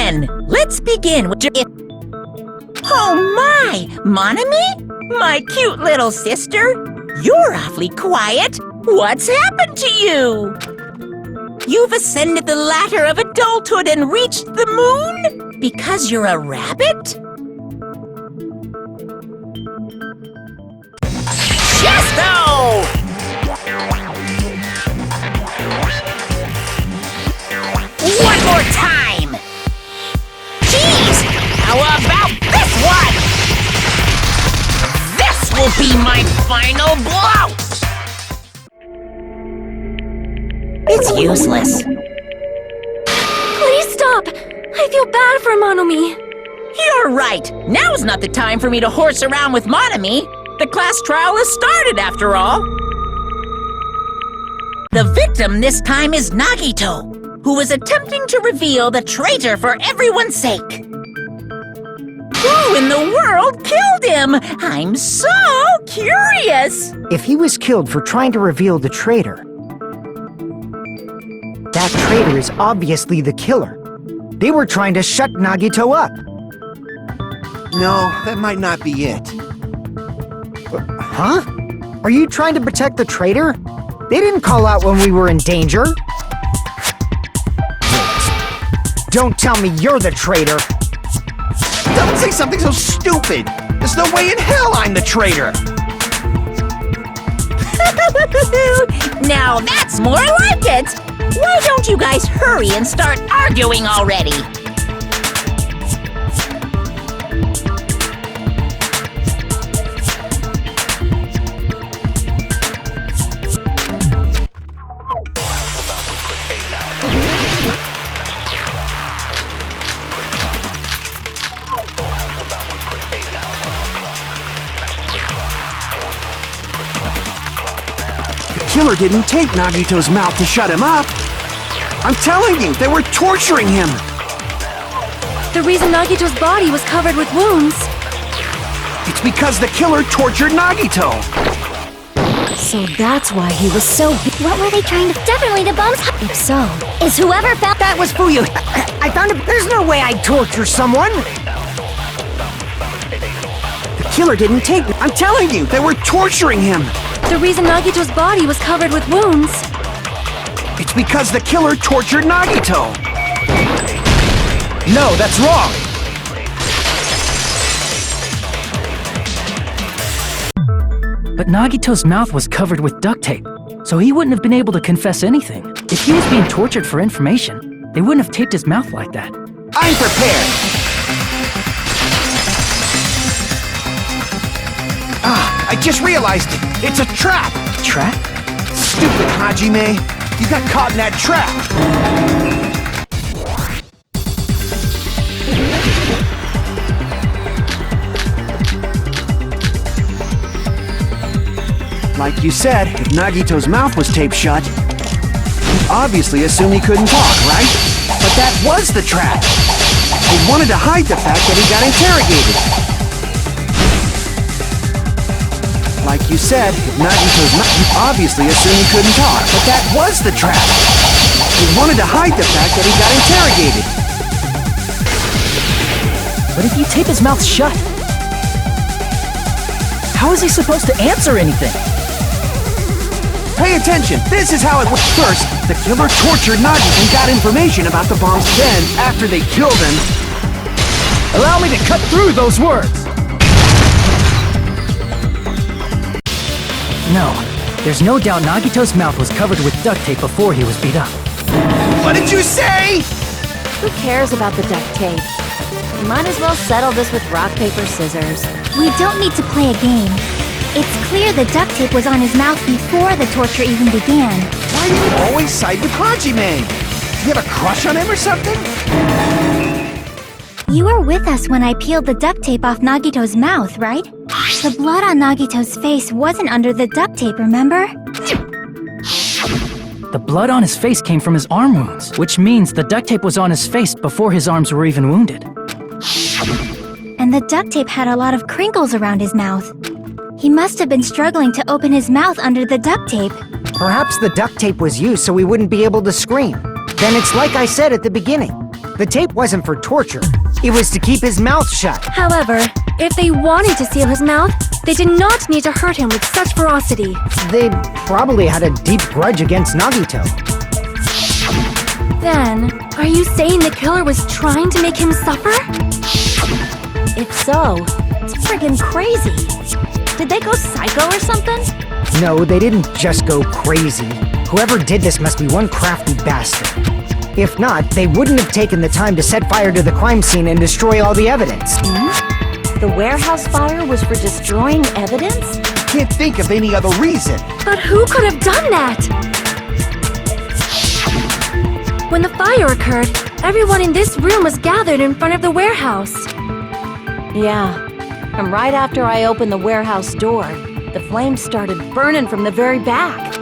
then, let's begin with your... Oh my! Monami? My cute little sister? You're awfully quiet. What's happened to you? You've ascended the ladder of adulthood and reached the moon? Because you're a rabbit? Chesto! One more time! Jeez! How about this one? This will be my final blow! It's useless. Please stop! I feel bad for Monomi. You're right! Now's not the time for me to horse around with Monami. The class trial has started, after all. The victim this time is Nagito, who is attempting to reveal the traitor for everyone's sake. Who in the world killed him? I'm so curious! If he was killed for trying to reveal the traitor, that traitor is obviously the killer. They were trying to shut Nagito up. No, that might not be it. Huh? Are you trying to protect the traitor? They didn't call out when we were in danger. Don't tell me you're the traitor. Don't say something so stupid! There's no way in hell I'm the traitor! Now that's more like it! Why don't you guys hurry and start arguing already? The killer didn't take Nagito's mouth to shut him up! I'm telling you, they were torturing him! The reason Nagito's body was covered with wounds. It's because the killer tortured Nagito! So that's why he was so... What were they trying to... Definitely the bombs... If so... Is whoever found... That was Fuyu. I found it. There's no way I'd torture someone. The killer didn't take... I'm telling you, they were torturing him! The reason Nagito's body was covered with wounds. It's because the killer tortured Nagito! No, that's wrong. But Nagito's mouth was covered with duct tape, so he wouldn't have been able to confess anything. If he was being tortured for information, they wouldn't have taped his mouth like that. I'm prepared! Ah, I just realized it! It's a trap! Trap? Stupid Hajime! You got caught in that trap! Like you said, if Nagito's mouth was taped shut, you obviously assumed he couldn't talk, right? But that was the trap! They wanted to hide the fact that he got interrogated. Like you said, if Nagito's mouth, you obviously assumed he couldn't talk, but that was the trap! They wanted to hide the fact that he got interrogated. But if you tape his mouth shut, how is he supposed to answer anything? Pay attention! This is how it works. First, the killer tortured Nagito and got information about the bombs. Then, after they killed him... Allow me to cut through those words! No, there's no doubt Nagito's mouth was covered with duct tape before he was beat up. What did you say?! Who cares about the duct tape? You might as well settle this with rock, paper, scissors. We don't need to play a game. It's clear the duct tape was on his mouth before the torture even began. Why do you always side with Hajime? Do you have a crush on him or something? You were with us when I peeled the duct tape off Nagito's mouth, right? The blood on Nagito's face wasn't under the duct tape, remember? The blood on his face came from his arm wounds, which means the duct tape was on his face before his arms were even wounded. And the duct tape had a lot of crinkles around his mouth. He must have been struggling to open his mouth under the duct tape. Perhaps the duct tape was used so we wouldn't be able to scream. Then it's like I said at the beginning. The tape wasn't for torture. It was to keep his mouth shut. However, if they wanted to seal his mouth, they did not need to hurt him with such ferocity. They probably had a deep grudge against Nagito. Then, are you saying the killer was trying to make him suffer? If so, it's friggin' crazy. Did they go psycho or something? No, they didn't just go crazy. Whoever did this must be one crafty bastard. If not, they wouldn't have taken the time to set fire to the crime scene and destroy all the evidence. The warehouse fire was for destroying evidence? Can't think of any other reason. But who could have done that? When the fire occurred, everyone in this room was gathered in front of the warehouse. Yeah. And right after I opened the warehouse door, the flames started burning from the very back.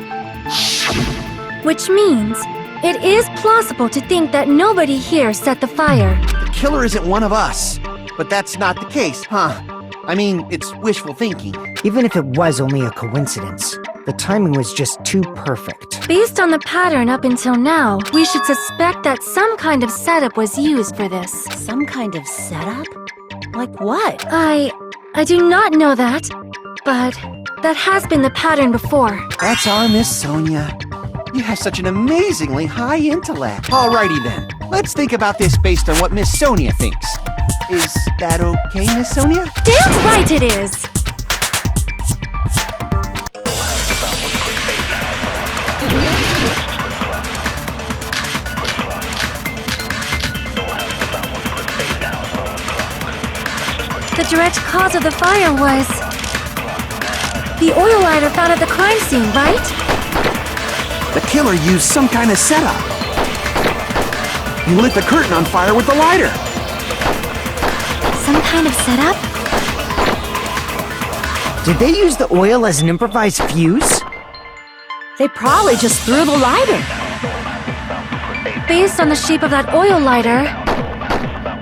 Which means, it is plausible to think that nobody here set the fire. The killer isn't one of us. But that's not the case, huh? I mean, it's wishful thinking. Even if it was only a coincidence, the timing was just too perfect. Based on the pattern up until now, we should suspect that some kind of setup was used for this. Some kind of setup? Like what? I do not know that, but that has been the pattern before. That's our Miss Sonia. You have such an amazingly high intellect. Alrighty then, let's think about this based on what Miss Sonia thinks. Is that okay, Miss Sonia? Damn right it is! The direct cause of the fire was the oil lighter found at the crime scene, right? The killer used some kind of setup. He lit the curtain on fire with the lighter. Some kind of setup? Did they use the oil as an improvised fuse? They probably just threw the lighter. Based on the shape of that oil lighter,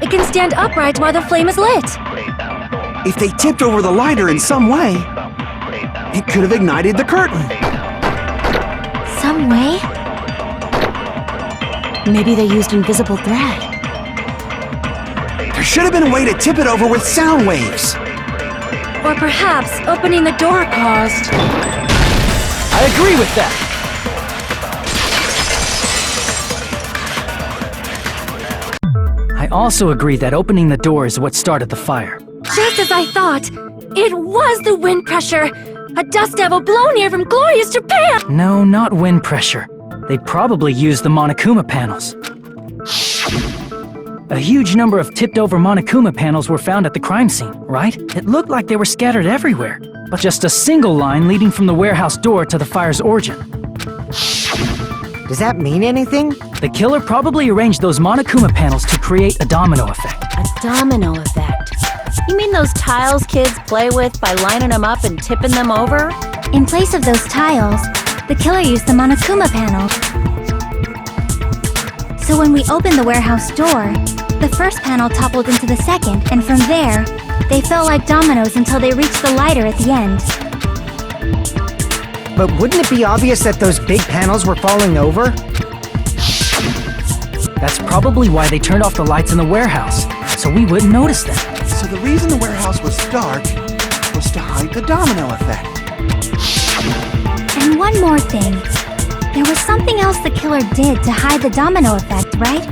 it can stand upright while the flame is lit. If they tipped over the lighter in some way, it could have ignited the curtain. Some way? Maybe they used invisible thread. There should have been a way to tip it over with sound waves. Or perhaps opening the door caused. I agree with that. I also agree that opening the door is what started the fire. Just as I thought, it was the wind pressure! A dust devil blown here from glorious Japan! No, not wind pressure. They probably used the Monokuma panels. A huge number of tipped-over Monokuma panels were found at the crime scene, right? It looked like they were scattered everywhere, but just a single line leading from the warehouse door to the fire's origin. Does that mean anything? The killer probably arranged those Monokuma panels to create a domino effect. A domino effect. You mean those tiles kids play with by lining them up and tipping them over? In place of those tiles, the killer used the Monokuma panels. So when we opened the warehouse door, the first panel toppled into the second, and from there, they fell like dominoes until they reached the lighter at the end. But wouldn't it be obvious that those big panels were falling over? That's probably why they turned off the lights in the warehouse, so we wouldn't notice them. So the reason the warehouse was dark was to hide the domino effect. And one more thing. There was something else the killer did to hide the domino effect, right?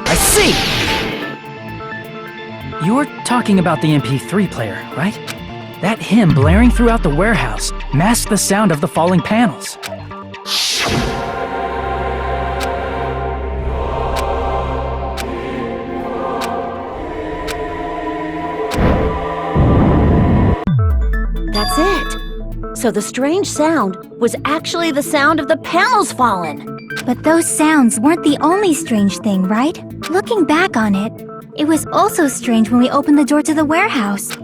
I see! You're talking about the MP3 player, right? That hymn blaring throughout the warehouse masked the sound of the falling panels. That's it. So the strange sound was actually the sound of the panels falling. But those sounds weren't the only strange thing, right? Looking back on it, it was also strange when we opened the door to the warehouse.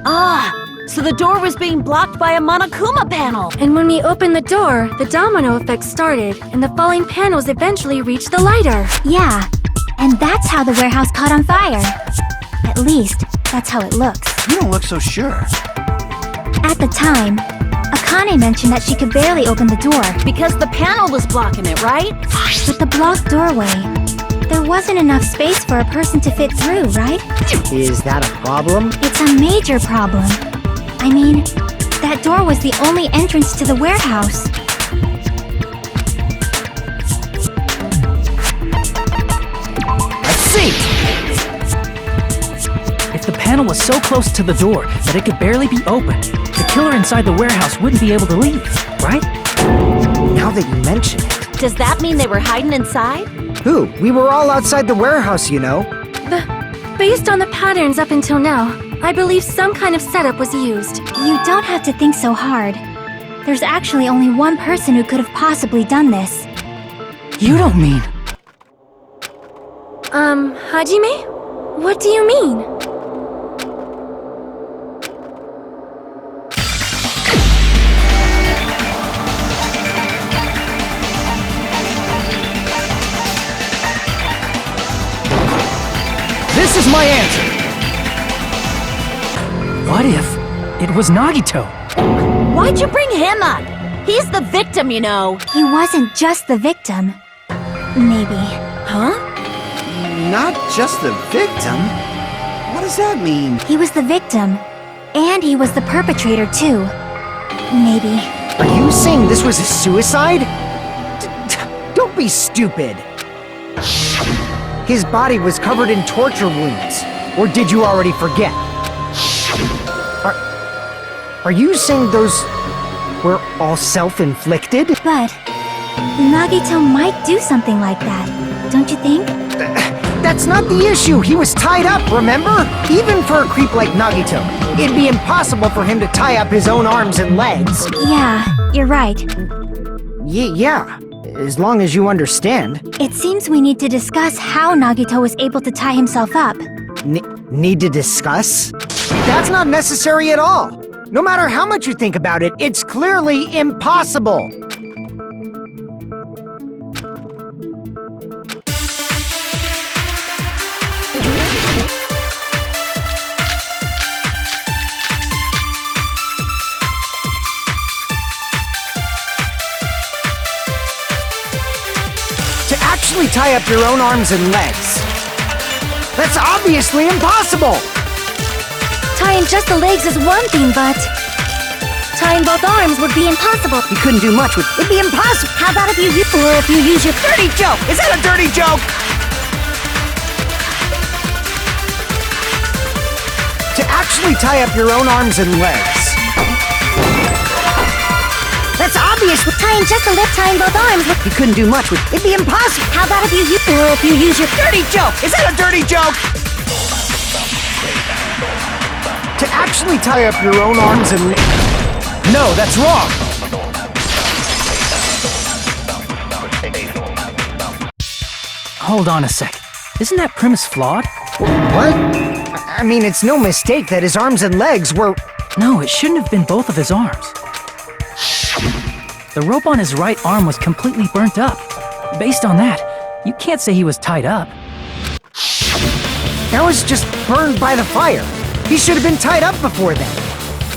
Ah, so the door was being blocked by a Monokuma panel. And when we opened the door, the domino effect started, and the falling panels eventually reached the lighter. Yeah, And that's how the warehouse caught on fire. At least, that's how it looks. You don't look so sure. At the time, Akane mentioned that she could barely open the door. Because the panel was blocking it, right? With the blocked doorway, there wasn't enough space for a person to fit through, right? Is that a problem? It's a major problem. I mean, that door was the only entrance to the warehouse. I see! If the panel was so close to the door that it could barely be opened, the killer inside the warehouse wouldn't be able to leave, right? Now that you mention it. Does that mean they were hiding inside? Who? We were all outside the warehouse, you know. Based on the patterns up until now, I believe some kind of setup was used. You don't have to think so hard. There's actually only one person who could have possibly done this. You don't mean... Hajime? What do you mean? This is my answer! What if it was Nagito? Why'd you bring him up? He's the victim, you know. He wasn't just the victim. Maybe. Huh? Not just the victim? What does that mean? He was the victim. And he was the perpetrator, too. Maybe. Are you saying this was a suicide? Don't be stupid. His body was covered in torture wounds. Or did you already forget? Are you saying those were all self-inflicted? But Nagito might do something like that, don't you think? That's not the issue. He was tied up, remember? Even for a creep like Nagito, it'd be impossible for him to tie up his own arms and legs. Yeah, you're right. Yeah, as long as you understand. It seems we need to discuss how Nagito was able to tie himself up. Need to discuss? That's not necessary at all. No matter how much you think about it, it's clearly impossible. To actually tie up your own arms and legs. That's obviously impossible! Tying just the legs is one thing, but tying both arms would be impossible. You couldn't do much with... It'd be impossible! How about if you use your Dirty joke! Is that a dirty joke? To actually tie up your own arms and legs. That's obvious! tying just the left, tying both arms. You couldn't do much with... It'd be impossible! How about if you use your Dirty joke! Is that a dirty joke? To actually tie up your own arms and... No, that's wrong! Hold on a sec. Isn't that premise flawed? What? I mean, it's no mistake that his arms and legs were... No, it shouldn't have been both of his arms. The rope on his right arm was completely burnt up. Based on that, you can't say he was tied up. That was just burned by the fire. He should have been tied up before then.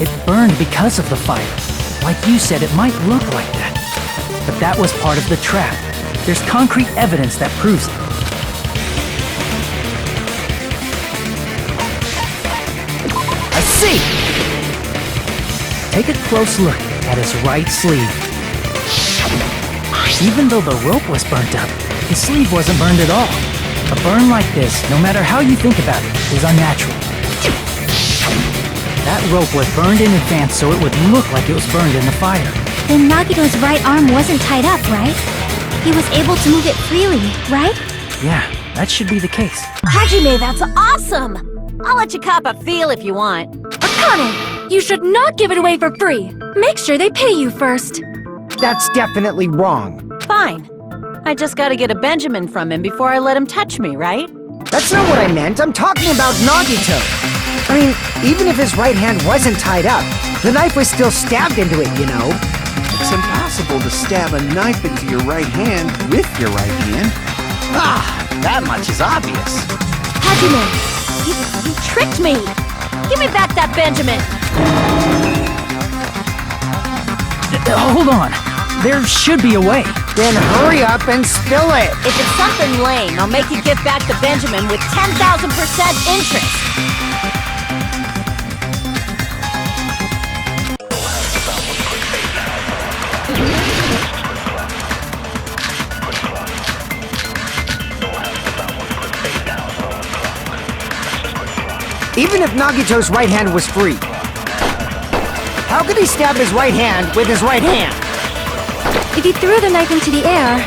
It burned because of the fire. Like you said, it might look like that. But that was part of the trap. There's concrete evidence that proves it. I see! Take a close look at his right sleeve. Even though the rope was burnt up, his sleeve wasn't burned at all. A burn like this, no matter how you think about it, is unnatural. That rope was burned in advance so it would look like it was burned in the fire. Then Nagito's right arm wasn't tied up, right? He was able to move it freely, right? Yeah, that should be the case. Hajime, that's awesome! I'll let you cop a feel if you want. Akane, you should not give it away for free. Make sure they pay you first. That's definitely wrong. Fine. I just gotta get a Benjamin from him before I let him touch me, right? That's not what I meant. I'm talking about Nagito. I mean, even if his right hand wasn't tied up, the knife was still stabbed into it, you know? It's impossible to stab a knife into your right hand with your right hand. That much is obvious. Hajime! You tricked me! Give me back that Benjamin! Hold on. There should be a way. Then hurry up and spill it. If it's something lame, I'll make you give back the Benjamin with 10,000% interest! Even if Nagito's right hand was free, how could he stab his right hand with his right hand? If he threw the knife into the air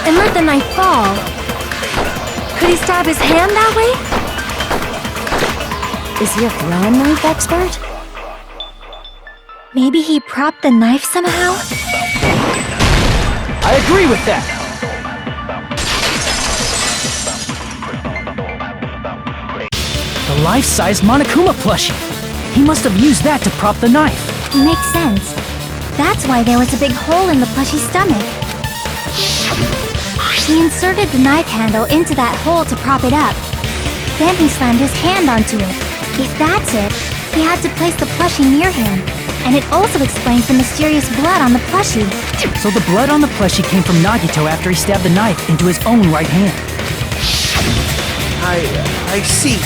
and let the knife fall, could he stab his hand that way? Is he a throwing knife expert? Maybe he propped the knife somehow? I agree with that. The life-size Monokuma plushie. He must have used that to prop the knife. Makes sense. That's why there was a big hole in the plushie's stomach. He inserted the knife handle into that hole to prop it up. Then he slammed his hand onto it. If that's it, he had to place the plushie near him. And it also explains the mysterious blood on the plushie. So the blood on the plushie came from Nagito after he stabbed the knife into his own right hand. I see.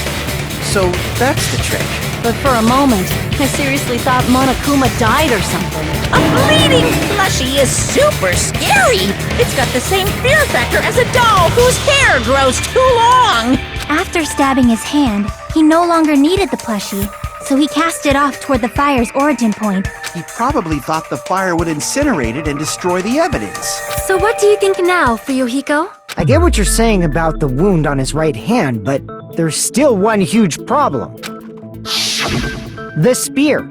So that's the trick. But for a moment, I seriously thought Monokuma died or something. A bleeding plushie is super scary. It's got the same fear factor as a doll whose hair grows too long. After stabbing his hand, he no longer needed the plushie, so he cast it off toward the fire's origin point. He probably thought the fire would incinerate it and destroy the evidence. So what do you think now, Fuyuhiko? I get what you're saying about the wound on his right hand, but there's still one huge problem. The spear.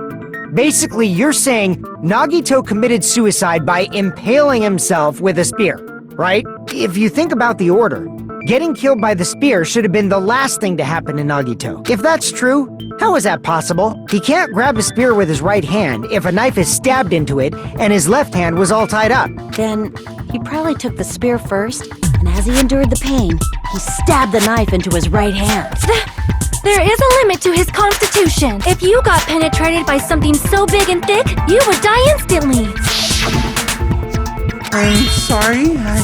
Basically, you're saying Nagito committed suicide by impaling himself with a spear, right? If you think about the order, getting killed by the spear should have been the last thing to happen to Nagito. If that's true, how is that possible? He can't grab a spear with his right hand if a knife is stabbed into it and his left hand was all tied up. Then, he probably took the spear first, and as he endured the pain, he stabbed the knife into his right hand. There is a limit to his constitution. If you got penetrated by something so big and thick, you would die instantly. I'm sorry, I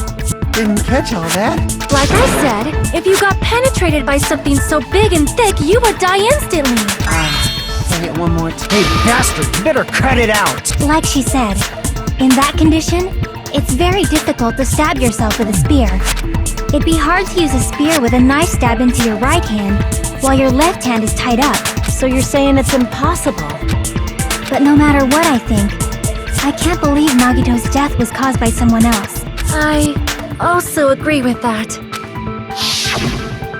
didn't catch all that. Like I said, if you got penetrated by something so big and thick, you would die instantly. Say it one more time. Hey, bastard, you better cut it out! Like she said, in that condition, it's very difficult to stab yourself with a spear. It'd be hard to use a spear with a knife stabbed into your right hand while your left hand is tied up. So you're saying it's impossible? But no matter what I think, I can't believe Nagito's death was caused by someone else. I also agree with that.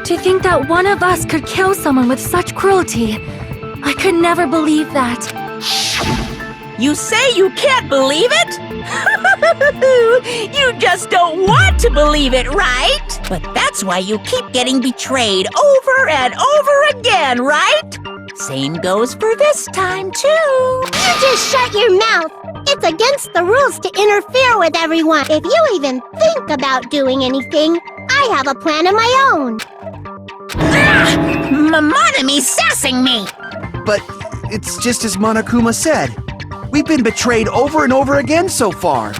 To think that one of us could kill someone with such cruelty, I could never believe that. You say you can't believe it? You just don't want to believe it, right? But that's why you keep getting betrayed over and over again, right? Same goes for this time, too. You just shut your mouth. It's against the rules to interfere with everyone. If you even think about doing anything, I have a plan of my own. Monome's sassing me. But it's just as Monokuma said. We've been betrayed over and over again so far.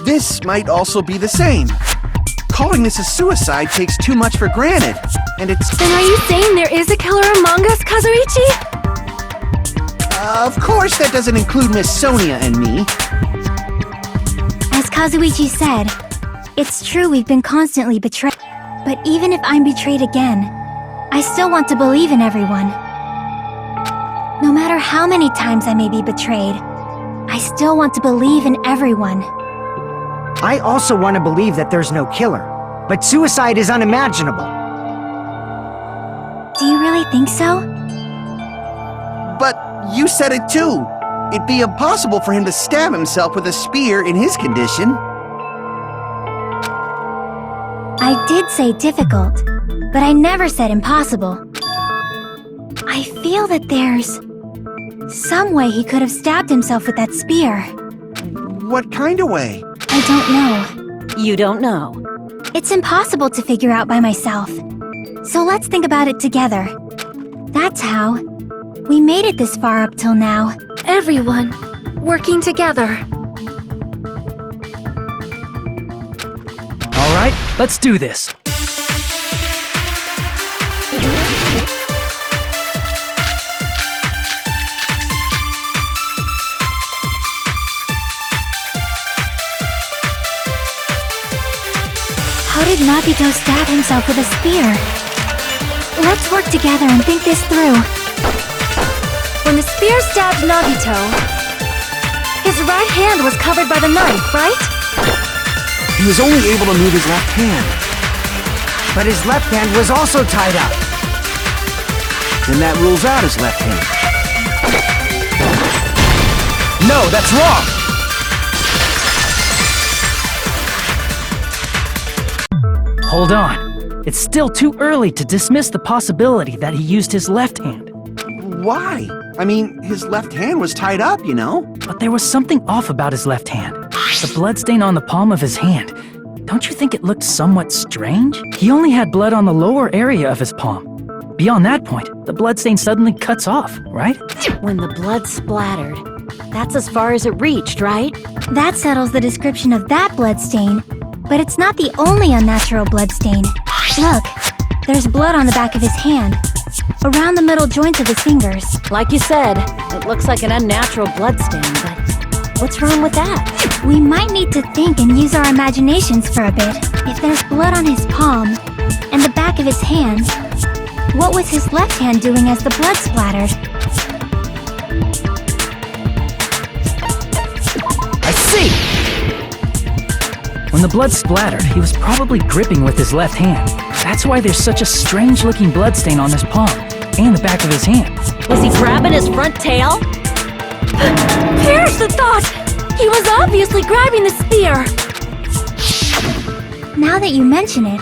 This might also be the same. Calling this a suicide takes too much for granted, and it's... Then are you saying there is a killer among us, Kazuichi? Of course that doesn't include Miss Sonia and me. As Kazuichi said, it's true we've been constantly betrayed. But even if I'm betrayed again, I still want to believe in everyone. No matter how many times I may be betrayed, I still want to believe in everyone. I also want to believe that there's no killer, but suicide is unimaginable. Do you really think so? But you said it too. It'd be impossible for him to stab himself with a spear in his condition. I did say difficult, but I never said impossible. I feel that there's some way he could have stabbed himself with that spear. What kind of way? I don't know. You don't know. It's impossible to figure out by myself. So let's think about it together. That's how we made it this far up till now. Everyone working together. All right, let's do this. How did Nagito stab himself with a spear? Let's work together and think this through. When the spear stabbed Nagito, his right hand was covered by the knife, right? He was only able to move his left hand. But his left hand was also tied up. Then that rules out his left hand. No, that's wrong! Hold on. It's still too early to dismiss the possibility that he used his left hand. Why? I mean, his left hand was tied up, you know? But there was something off about his left hand. The bloodstain on the palm of his hand. Don't you think it looked somewhat strange? He only had blood on the lower area of his palm. Beyond that point, the bloodstain suddenly cuts off, right? When the blood splattered, that's as far as it reached, right? That settles the description of that bloodstain, but it's not the only unnatural bloodstain. Look, there's blood on the back of his hand, around the middle joints of his fingers. Like you said, it looks like an unnatural bloodstain, but what's wrong with that? We might need to think and use our imaginations for a bit. If there's blood on his palm and the back of his hand, what was his left hand doing as the blood splattered? I see! When the blood splattered, he was probably gripping with his left hand. That's why there's such a strange-looking bloodstain on his palm and the back of his hand. Was he grabbing his front tail? Perish the thought! He was obviously grabbing the spear! Now that you mention it,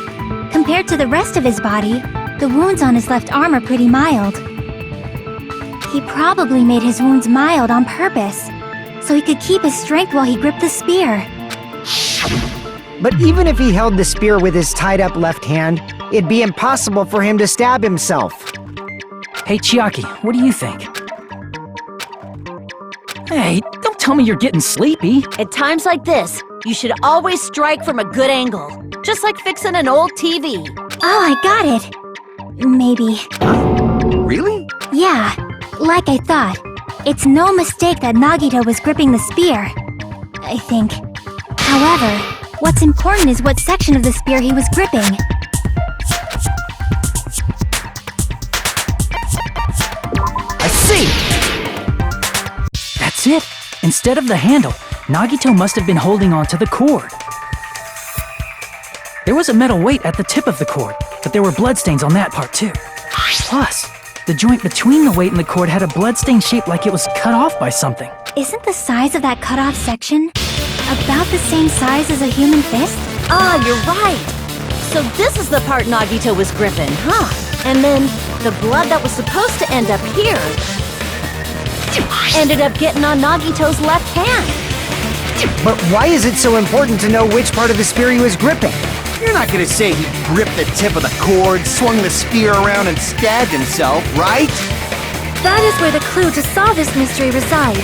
compared to the rest of his body, the wounds on his left arm are pretty mild. He probably made his wounds mild on purpose, so he could keep his strength while he gripped the spear. But even if he held the spear with his tied-up left hand, it'd be impossible for him to stab himself. Hey, Chiaki, what do you think? Hey, don't tell me you're getting sleepy. At times like this, you should always strike from a good angle. Just like fixing an old TV. Oh, I got it! Maybe. Really? Yeah, like I thought. It's no mistake that Nagito was gripping the spear. I think. However, what's important is what section of the spear he was gripping. I see! That's it! Instead of the handle, Nagito must have been holding on to the cord. There was a metal weight at the tip of the cord, but there were bloodstains on that part too. Plus, the joint between the weight and the cord had a bloodstain shaped like it was cut off by something. Isn't the size of that cut-off section about the same size as a human fist? Ah, you're right! So this is the part Nagito was gripping, huh? And then, the blood that was supposed to end up here ended up getting on Nagito's left hand. But why is it so important to know which part of the spear he was gripping? You're not gonna say he gripped the tip of the cord, swung the spear around, and stabbed himself, right? That is where the clue to solve this mystery resides.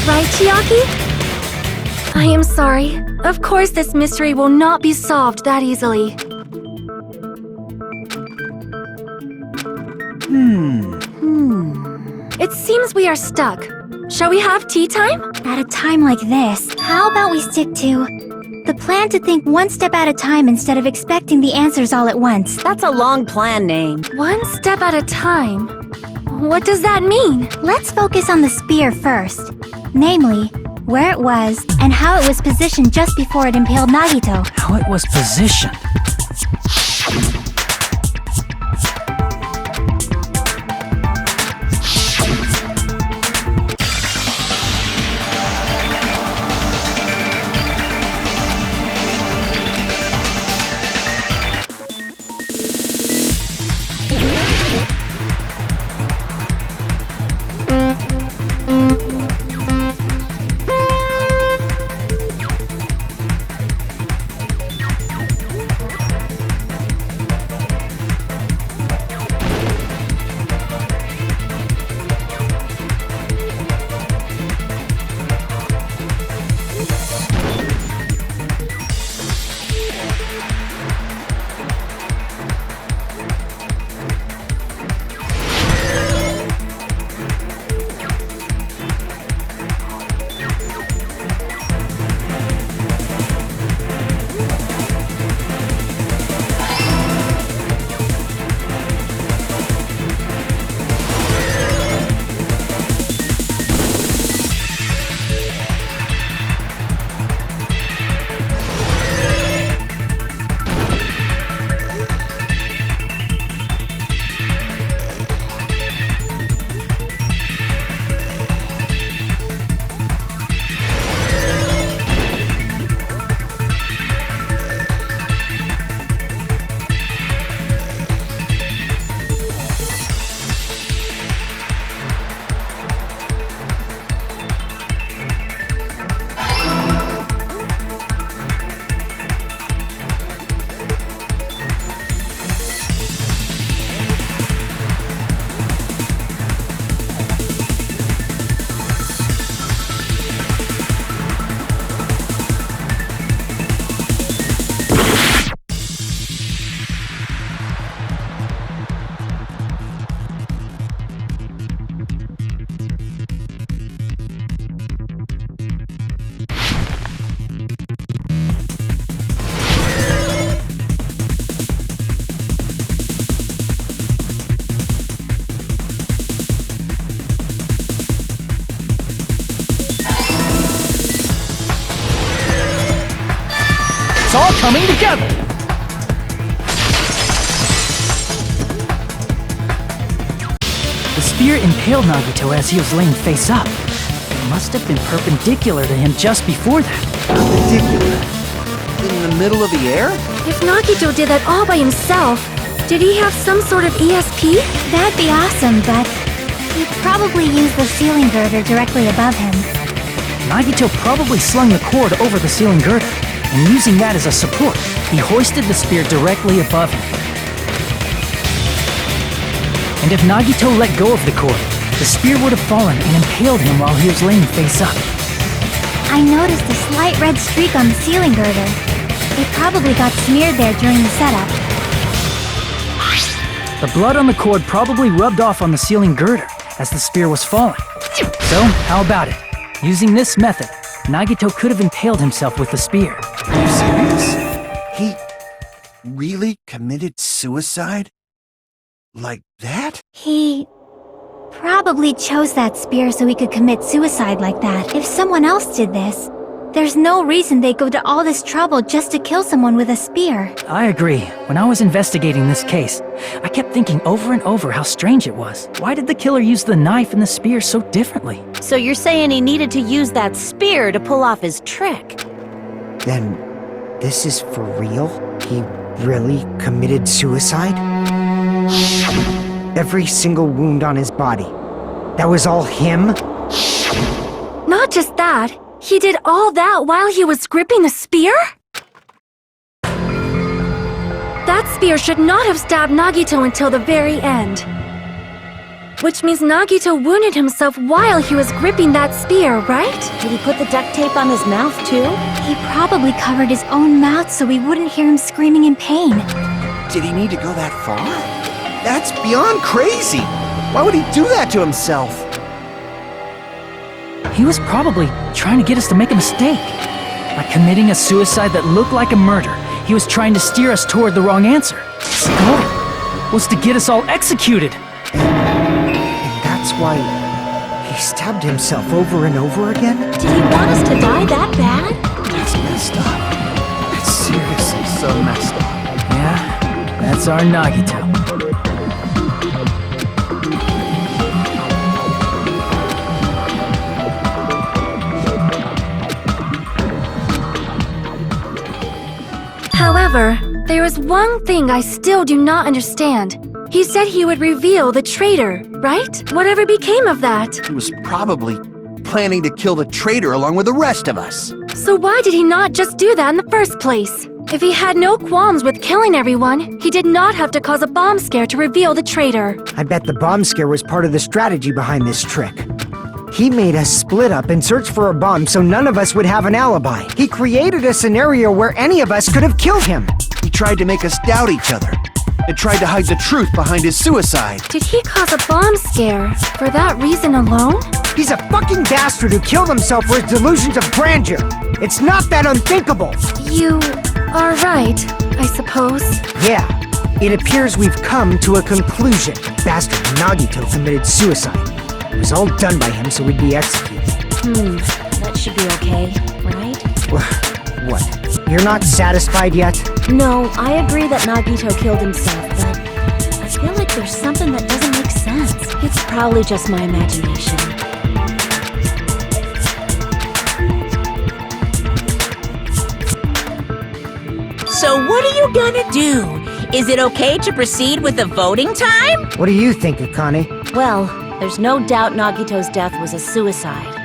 Right, Chiaki? I am sorry. Of course this mystery will not be solved that easily. It seems we are stuck. Shall we have tea time? At a time like this, how about we stick to the plan to think one step at a time instead of expecting the answers all at once? That's a long plan name. One step at a time. What does that mean? Let's focus on the spear first. Namely, where it was and how it was positioned just before it impaled Nagito. How it was positioned. coming together! The spear impaled Nagito as he was laying face up. It must have been perpendicular to him just before that. Perpendicular? In the middle of the air? If Nagito did that all by himself, did he have some sort of ESP? That'd be awesome, but he probably used the ceiling girder directly above him. Nagito probably slung the cord over the ceiling girder, and using that as a support, he hoisted the spear directly above him. And if Nagito let go of the cord, the spear would have fallen and impaled him while he was laying face up. I noticed a slight red streak on the ceiling girder. It probably got smeared there during the setup. The blood on the cord probably rubbed off on the ceiling girder as the spear was falling. So, how about it? Using this method, Nagito could have impaled himself with the spear. Are you serious? He really committed suicide? Like that? He probably chose that spear so he could commit suicide like that. If someone else did this, there's no reason they'd go to all this trouble just to kill someone with a spear. I agree. When I was investigating this case, I kept thinking over and over how strange it was. Why did the killer use the knife and the spear so differently? So you're saying he needed to use that spear to pull off his trick? Then, this is for real? He really committed suicide? Every single wound on his body. That was all him? Not just that, he did all that while he was gripping the spear? That spear should not have stabbed Nagito until the very end. Which means Nagito wounded himself while he was gripping that spear, right? Did he put the duct tape on his mouth too? He probably covered his own mouth so we wouldn't hear him screaming in pain. Did he need to go that far? That's beyond crazy! Why would he do that to himself? He was probably trying to get us to make a mistake. By committing a suicide that looked like a murder, he was trying to steer us toward the wrong answer. His goal was to get us all executed. And that's why he stabbed himself over and over again? Did he want us to die that bad? That's messed up. That's seriously so messed up. Yeah, that's our Nagito. However, there is one thing I still do not understand. He said he would reveal the traitor, right? Whatever became of that? He was probably planning to kill the traitor along with the rest of us. So why did he not just do that in the first place? If he had no qualms with killing everyone, he did not have to cause a bomb scare to reveal the traitor. I bet the bomb scare was part of the strategy behind this trick. He made us split up and search for a bomb so none of us would have an alibi. He created a scenario where any of us could have killed him. He tried to make us doubt each other and tried to hide the truth behind his suicide. Did he cause a bomb scare for that reason alone? He's a fucking bastard who killed himself for his delusions of grandeur. It's not that unthinkable. You are right, I suppose. Yeah, it appears we've come to a conclusion. Bastard Nagito committed suicide. It was all done by him so we'd be executed. That should be okay, right? What? You're not satisfied yet? No, I agree that Nagito killed himself, but I feel like there's something that doesn't make sense. It's probably just my imagination. So what are you gonna do? Is it okay to proceed with the voting time? What do you think, Akane? Well, there's no doubt Nagito's death was a suicide.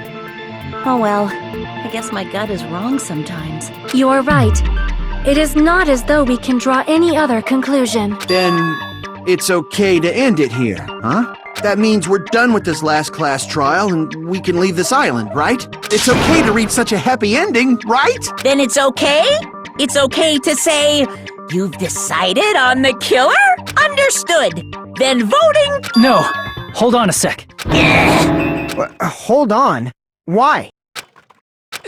Oh well, I guess my gut is wrong sometimes. You are right. It is not as though we can draw any other conclusion. Then it's okay to end it here, huh? That means we're done with this last class trial and we can leave this island, right? It's okay to reach such a happy ending, right? Then it's okay? It's okay to say, you've decided on the killer? Understood. Then voting... No, hold on a sec. Hold on. Why?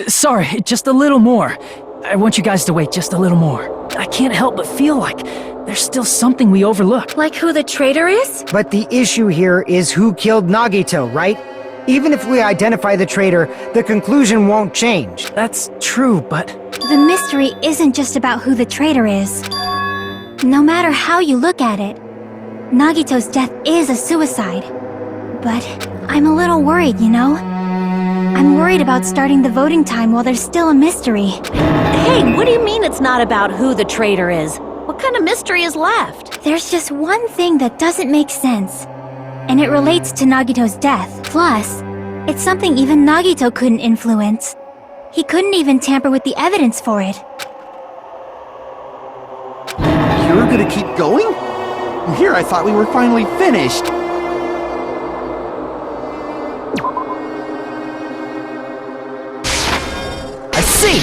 Sorry, just a little more. I want you guys to wait just a little more. I can't help but feel like there's still something we overlooked. Like who the traitor is? But the issue here is who killed Nagito, right? Even if we identify the traitor, the conclusion won't change. That's true, but The mystery isn't just about who the traitor is. No matter how you look at it, Nagito's death is a suicide. But I'm a little worried, you know? I'm worried about starting the voting time while there's still a mystery. Hey, what do you mean it's not about who the traitor is? What kind of mystery is left? There's just one thing that doesn't make sense, and it relates to Nagito's death. Plus, it's something even Nagito couldn't influence. He couldn't even tamper with the evidence for it. You're gonna keep going? Here, I thought we were finally finished. I see!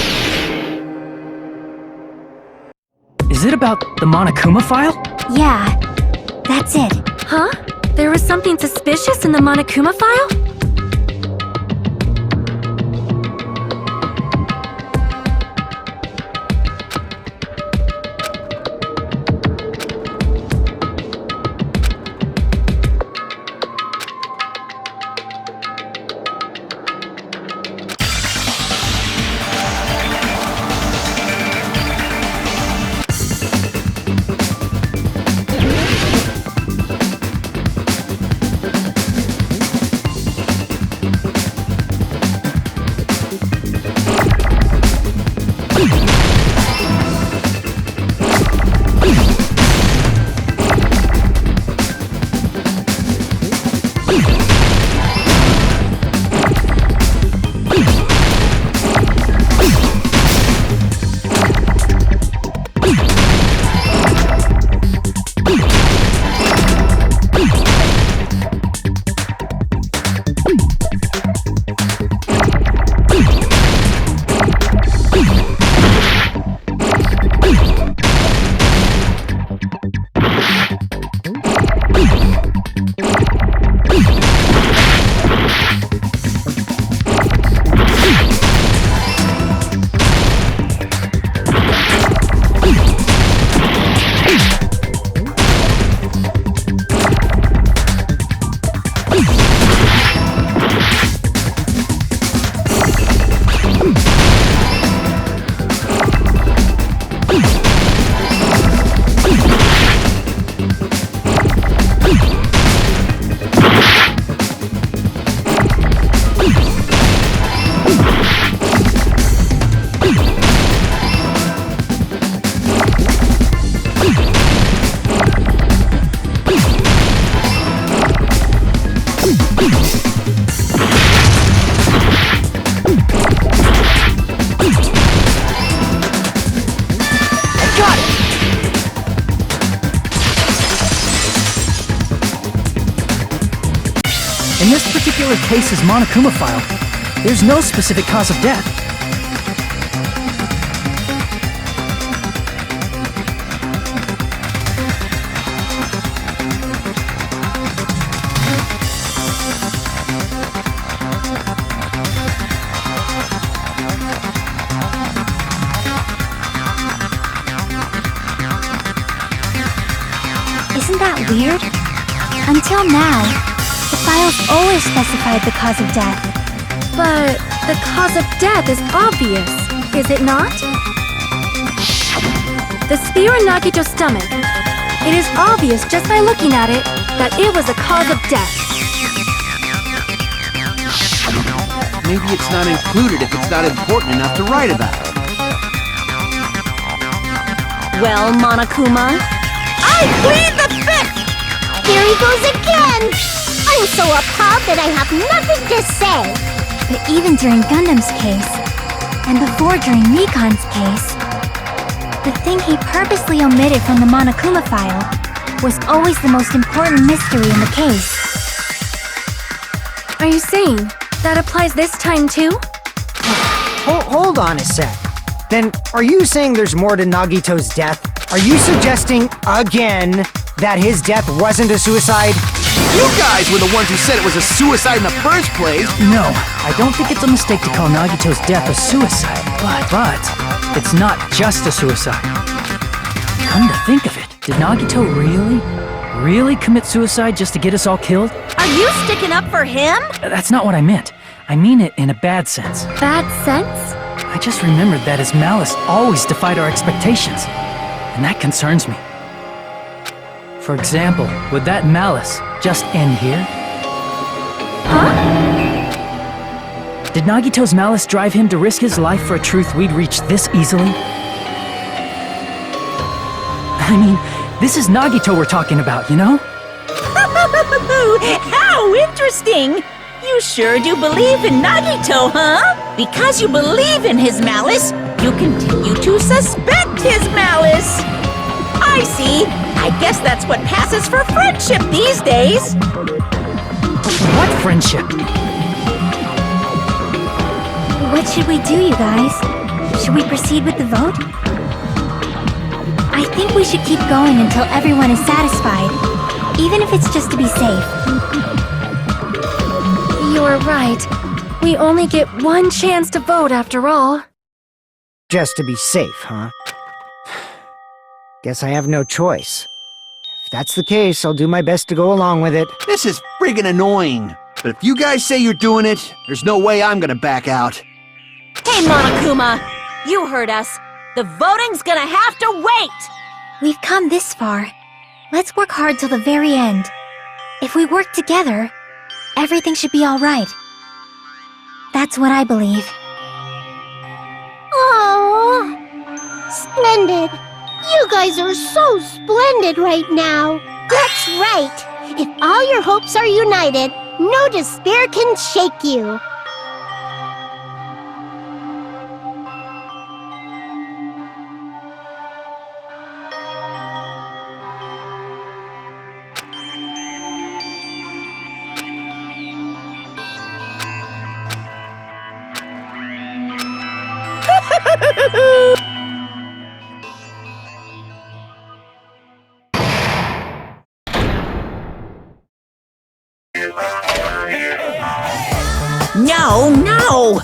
Is it about the Monokuma file? Yeah, that's it. Huh? There was something suspicious in the Monokuma file? In this particular case's Monokuma file, there's no specific cause of death. Isn't that weird? Until now, the files always specified the cause of death. But the cause of death is obvious, is it not? The spear in Nagito's stomach. It is obvious just by looking at it that it was a cause of death. Maybe it's not included if it's not important enough to write about. Well, Monokuma, I plead the fifth! Here he goes again! I'm so appalled that I have nothing to say! But even during Gundam's case, and before during Recon's case, the thing he purposely omitted from the Monokuma file was always the most important mystery in the case. Are you saying that applies this time too? Hold on a sec. Then, are you saying there's more to Nagito's death? Are you suggesting, again, that his death wasn't a suicide? You guys were the ones who said it was a suicide in the first place! No, I don't think it's a mistake to call Nagito's death a suicide, but it's not just a suicide. Come to think of it, did Nagito really commit suicide just to get us all killed? Are you sticking up for him? That's not what I meant. I mean it in a bad sense. Bad sense? I just remembered that his malice always defied our expectations, and that concerns me. For example, would that malice just end here? Huh? Did Nagito's malice drive him to risk his life for a truth we'd reach this easily? I mean, this is Nagito we're talking about, you know? How interesting! You sure do believe in Nagito, huh? Because you believe in his malice, you continue to suspect his malice. I see. I guess that's what passes for friendship these days. What friendship? What should we do, you guys? Should we proceed with the vote? I think we should keep going until everyone is satisfied, even if it's just to be safe. You're right. We only get one chance to vote after all. Just to be safe, huh? Guess I have no choice. If that's the case, I'll do my best to go along with it. This is friggin' annoying. But if you guys say you're doing it, there's no way I'm gonna back out. Hey, Monokuma! You heard us. The voting's gonna have to wait! We've come this far. Let's work hard till the very end. If we work together, everything should be all right. That's what I believe. Oh, splendid. You guys are so splendid right now. That's right. If all your hopes are united, no despair can shake you. No, no!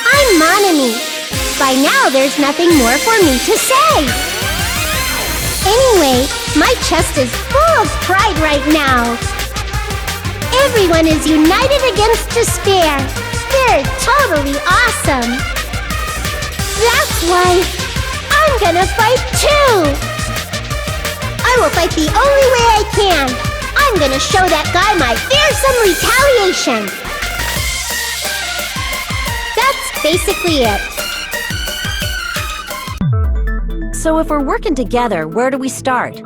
I'm Monami. By now, there's nothing more for me to say. Anyway, my chest is full of pride right now. Everyone is united against despair. They're totally awesome. That's why I'm gonna fight too. I will fight the only way I can. I'm gonna show that guy my fearsome retaliation. That's basically it. So if we're working together, where do we start?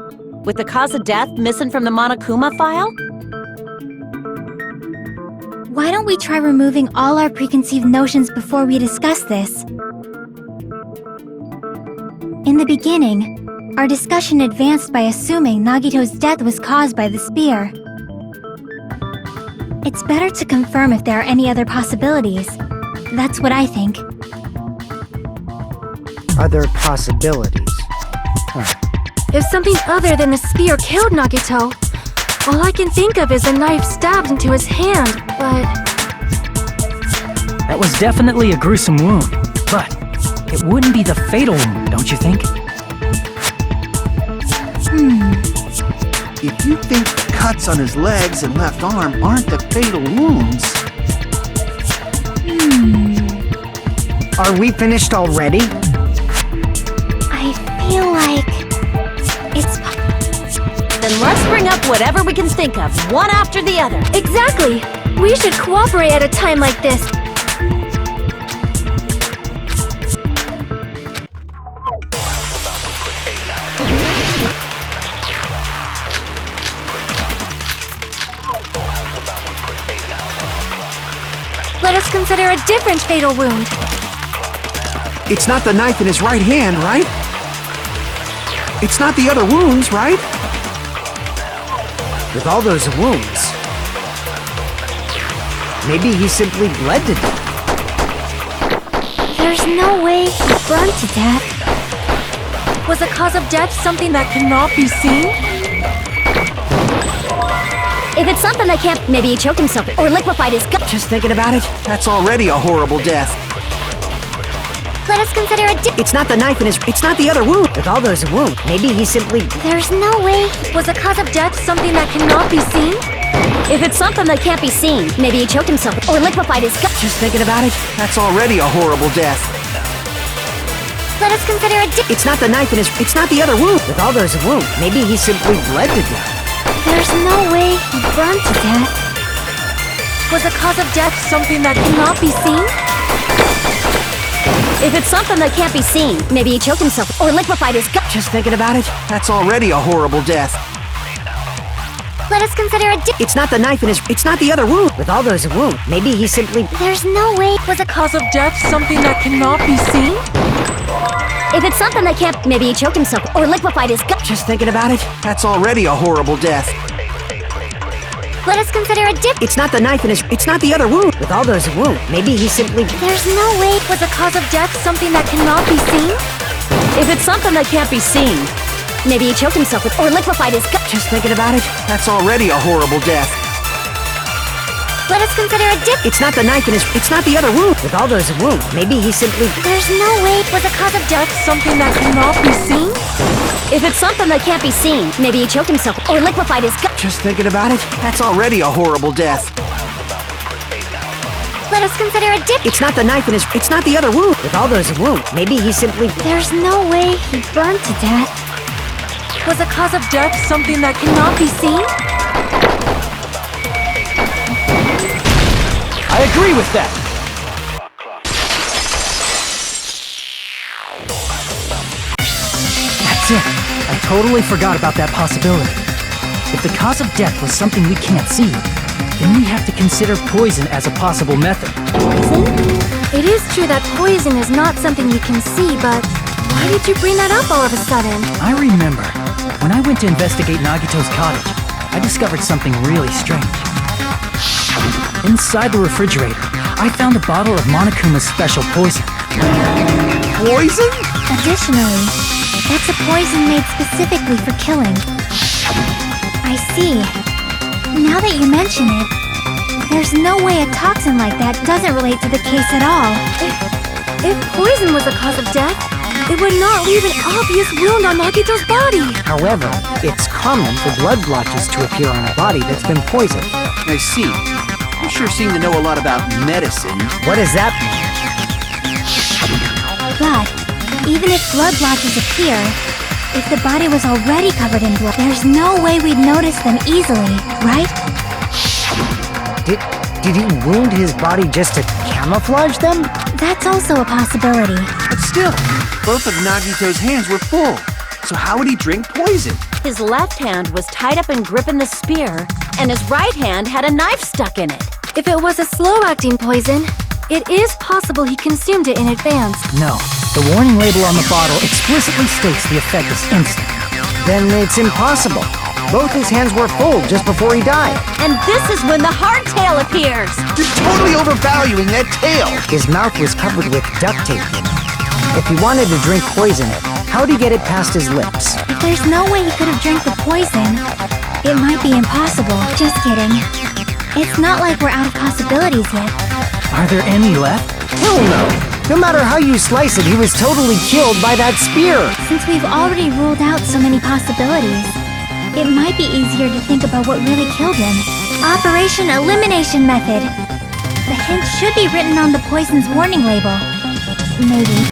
With the cause of death missing from the Monokuma file? Why don't we try removing all our preconceived notions before we discuss this? In the beginning, our discussion advanced by assuming Nagito's death was caused by the spear. It's better to confirm if there are any other possibilities. That's what I think. Other possibilities. If something other than the spear killed Nagito, all I can think of is a knife stabbed into his hand, but... That was definitely a gruesome wound, but it wouldn't be the fatal wound, don't you think? If you think the cuts on his legs and left arm aren't the fatal wounds... Are we finished already? I feel like... it's... Then let's bring up whatever we can think of, one after the other. Exactly! We should cooperate at a time like this. Let us consider a different fatal wound. It's not the knife in his right hand, right? It's not the other wounds, right? With all those wounds, maybe he simply bled to death. There's no way he burned to death. Was the cause of death something that cannot be seen? If it's something that can't, maybe he choked himself or liquefied his gut. Just thinking about it, that's already a horrible death. Let us consider a It's not the knife in his... It's not the other wound. With all those wounds, maybe he simply... There's no way. Was the cause of death something that cannot be seen? If it's something that can't be seen, maybe he choked himself or liquefied his gut. Just thinking about it, that's already a horrible death. Let us consider a It's not the knife in his... It's not the other wound. With all those wounds, maybe he simply bled to death. There's no way he burned to death. Was the cause of death something that cannot be seen? If it's something that can't be seen, maybe he choked himself or liquefied his gut. Just thinking about it, that's already a horrible death. Let us consider a It's not the knife in his... It's not the other wound. With all those wounds, maybe he simply... There's no way. Was the cause of death something that cannot be seen? If it's something that can't, maybe he choked himself or liquefied his gut. Just thinking about it, that's already a horrible death. Let us consider a It's not the knife in his... It's not the other wound. With all those wounds, maybe he simply... There's no way. Was the cause of death something that cannot be seen? If it's something that can't be seen, maybe he choked himself or liquefied his gut. Just thinking about it, that's already a horrible death. Let us consider a It's not the knife in his... It's not the other wound. With all those wounds, maybe he simply... There's no way. Was the cause of death something that cannot be seen? If it's something that can't be seen, maybe he choked himself or liquefied his gut. Just thinking about it, that's already a horrible death. Let us consider a It's not the knife in his... It's not the other wound. With all those wounds, maybe he simply... There's no way he burned to death. Was the cause of death something that cannot be seen? I agree with that. That's it. I totally forgot about that possibility. If the cause of death was something we can't see, then we have to consider poison as a possible method. Poison? It is true that poison is not something you can see, but why did you bring that up all of a sudden? I remember, when I went to investigate Nagito's cottage, I discovered something really strange. Inside the refrigerator, I found a bottle of Monokuma's special poison. Poison? Additionally, that's a poison made specifically for killing. I see. Now that you mention it, there's no way a toxin like that doesn't relate to the case at all. If poison was the cause of death, it would not leave an obvious wound on Nagito's body. However, it's common for blood blotches to appear on a body that's been poisoned. I see. You sure seem to know a lot about medicine. What does that mean? But even if blood blotches appear, if the body was already covered in blood, there's no way we'd notice them easily, right? Did he wound his body just to camouflage them? That's also a possibility. But still, both of Nagito's hands were full. So how would he drink poison? His left hand was tied up and gripping the spear, and his right hand had a knife stuck in it. If it was a slow-acting poison, it is possible he consumed it in advance. No, the warning label on the bottle explicitly states the effect is instant. Then it's impossible. Both his hands were full just before he died. And this is when the hardtail appears. You're totally overvaluing that tail. His mouth was covered with duct tape. If he wanted to drink poison, how'd he get it past his lips? If there's no way he could have drank the poison, it might be impossible. Just kidding. It's not like we're out of possibilities yet. Are there any left? Hell no! No matter how you slice it, he was totally killed by that spear! Since we've already ruled out so many possibilities, it might be easier to think about what really killed him. Operation Elimination Method. The hint should be written on the poison's warning label. Maybe.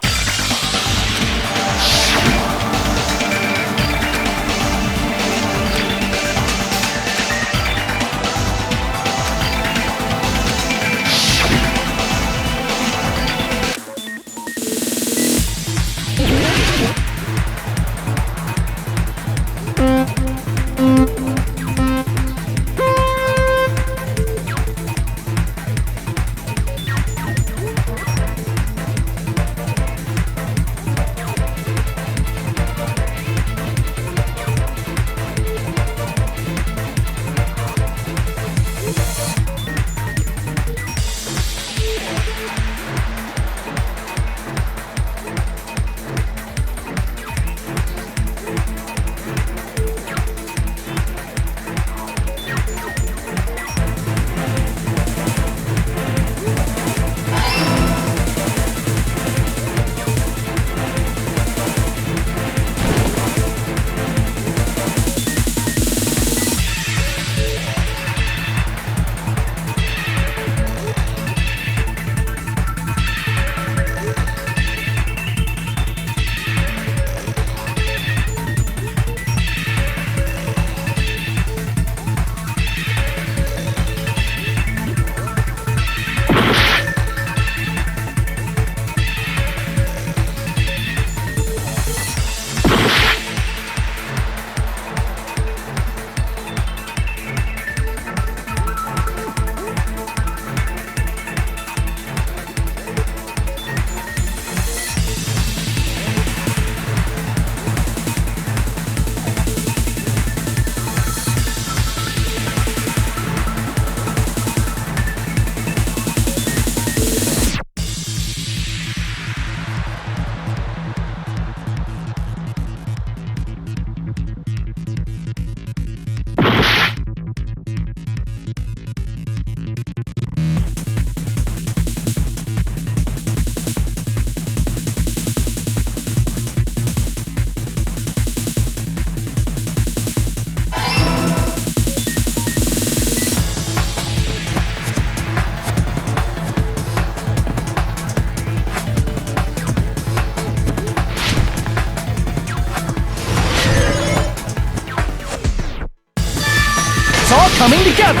coming together!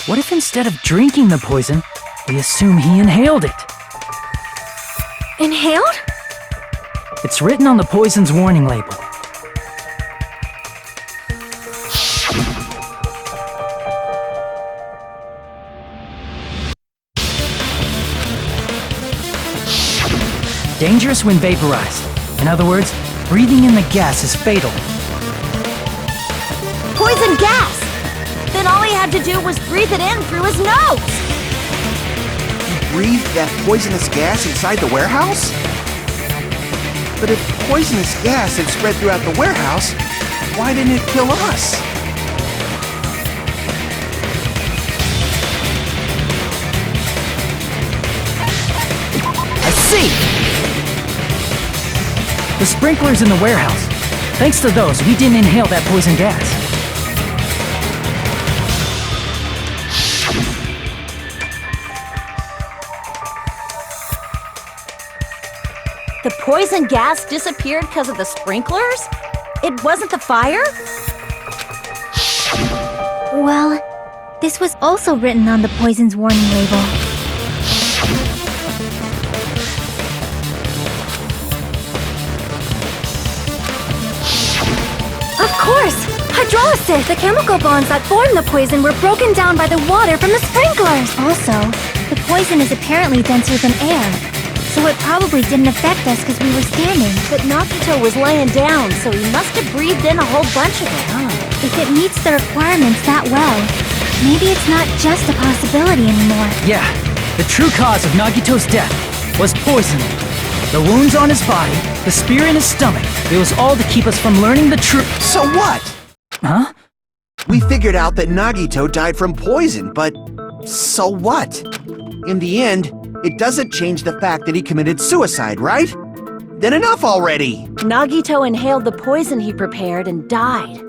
What if instead of drinking the poison, we assume he inhaled it? Inhaled? It's written on the poison's warning label. Dangerous when vaporized. In other words, breathing in the gas is fatal. Poison gas! Then all he had to do was breathe it in through his nose! Breathe that poisonous gas inside the warehouse? But if poisonous gas had spread throughout the warehouse, why didn't it kill us? I see! The sprinklers in the warehouse. Thanks to those, we didn't inhale that poison gas. The poison gas disappeared because of the sprinklers? It wasn't the fire? Well, this was also written on the poison's warning label. Of course! Hydrolysis! The chemical bonds that form the poison were broken down by the water from the sprinklers! Also, the poison is apparently denser than air, so it probably didn't affect us because we were standing. But Nagito was laying down, so he must have breathed in a whole bunch of it, huh? If it meets the requirements that well, maybe it's not just a possibility anymore. Yeah, the true cause of Nagito's death was poisoning. The wounds on his body, the spear in his stomach, it was all to keep us from learning the truth. So what? Huh? We figured out that Nagito died from poison, but so what? In the end, it doesn't change the fact that he committed suicide, right? Then enough already! Nagito inhaled the poison he prepared and died.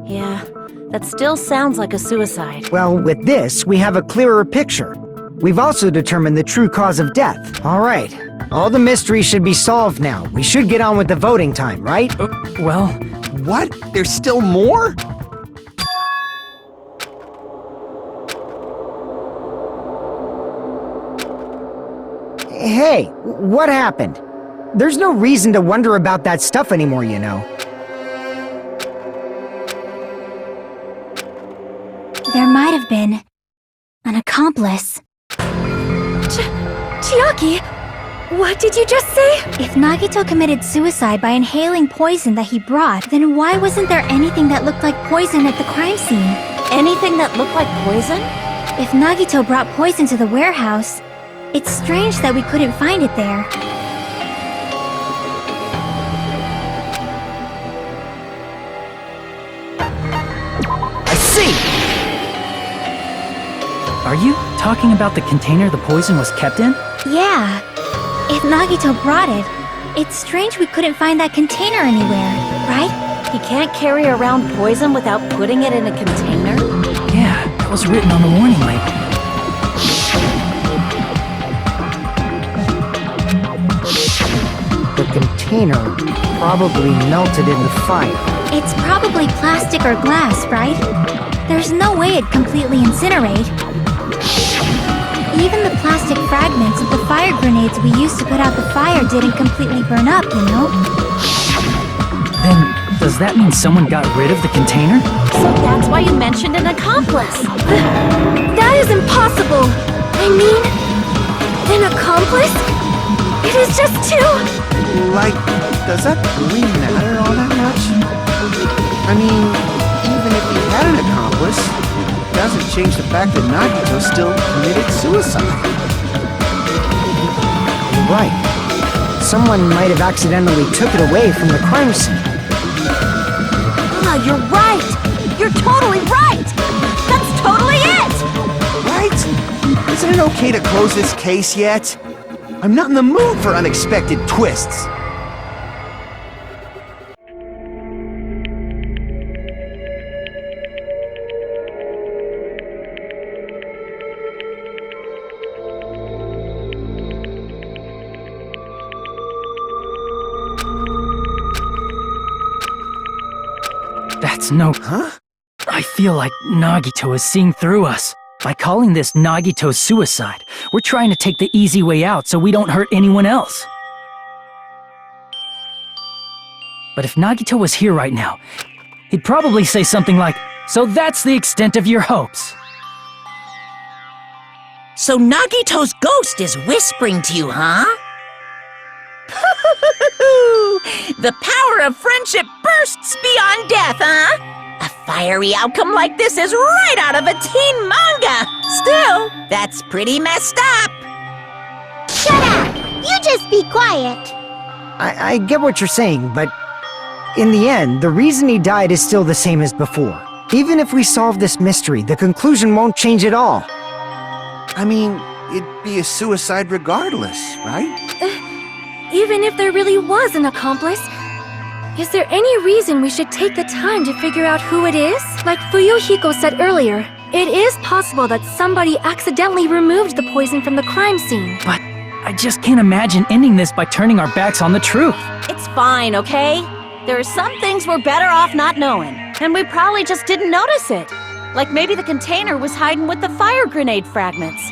Yeah, that still sounds like a suicide. Well, with this, we have a clearer picture. We've also determined the true cause of death. All right. All the mysteries should be solved now. We should get on with the voting time, right? Well, What? There's still more? Hey, what happened? There's no reason to wonder about that stuff anymore, you know. There might have been an accomplice. Chiaki! What did you just say? If Nagito committed suicide by inhaling poison that he brought, then why wasn't there anything that looked like poison at the crime scene? Anything that looked like poison? If Nagito brought poison to the warehouse, it's strange that we couldn't find it there. I see! are you talking about the container the poison was kept in? Yeah. If Nagito brought it, it's strange we couldn't find that container anywhere, right? He can't carry around poison without putting it in a container? Yeah, that was written on the warning label. The container probably melted in the fire. It's probably plastic or glass, right? There's no way it'd completely incinerate. Even the plastic fragments of the fire grenades we used to put out the fire didn't completely burn up, you know? Then, does that mean someone got rid of the container? So that's why you mentioned an accomplice. That is impossible! I mean, an accomplice? It is just too... Like, does that really matter all that much? I mean, even if he had an accomplice, it doesn't change the fact that Nagito still committed suicide. Right. Someone might have accidentally took it away from the crime scene. Ah, you're right! You're totally right! That's totally it! Right? Isn't it okay to close this case yet? I'm not in the mood for unexpected twists. It's no... Huh? I feel like Nagito is seeing through us. By calling this Nagito's suicide, we're trying to take the easy way out so we don't hurt anyone else. But if Nagito was here right now, he'd probably say something like, "So that's the extent of your hopes." So Nagito's ghost is whispering to you, huh? The power of friendship bursts beyond death, huh? A fiery outcome like this is right out of a teen manga! Still, that's pretty messed up! Shut up! You just be quiet! I get what you're saying, but in the end, the reason he died is still the same as before. Even if we solve this mystery, the conclusion won't change at all. I mean, it'd be a suicide regardless, right? Even if there really was an accomplice, is there any reason we should take the time to figure out who it is? Like Fuyuhiko said earlier, it is possible that somebody accidentally removed the poison from the crime scene. But I just can't imagine ending this by turning our backs on the truth. It's fine, okay? There are some things we're better off not knowing, and we probably just didn't notice it. Like maybe the container was hiding with the fire grenade fragments.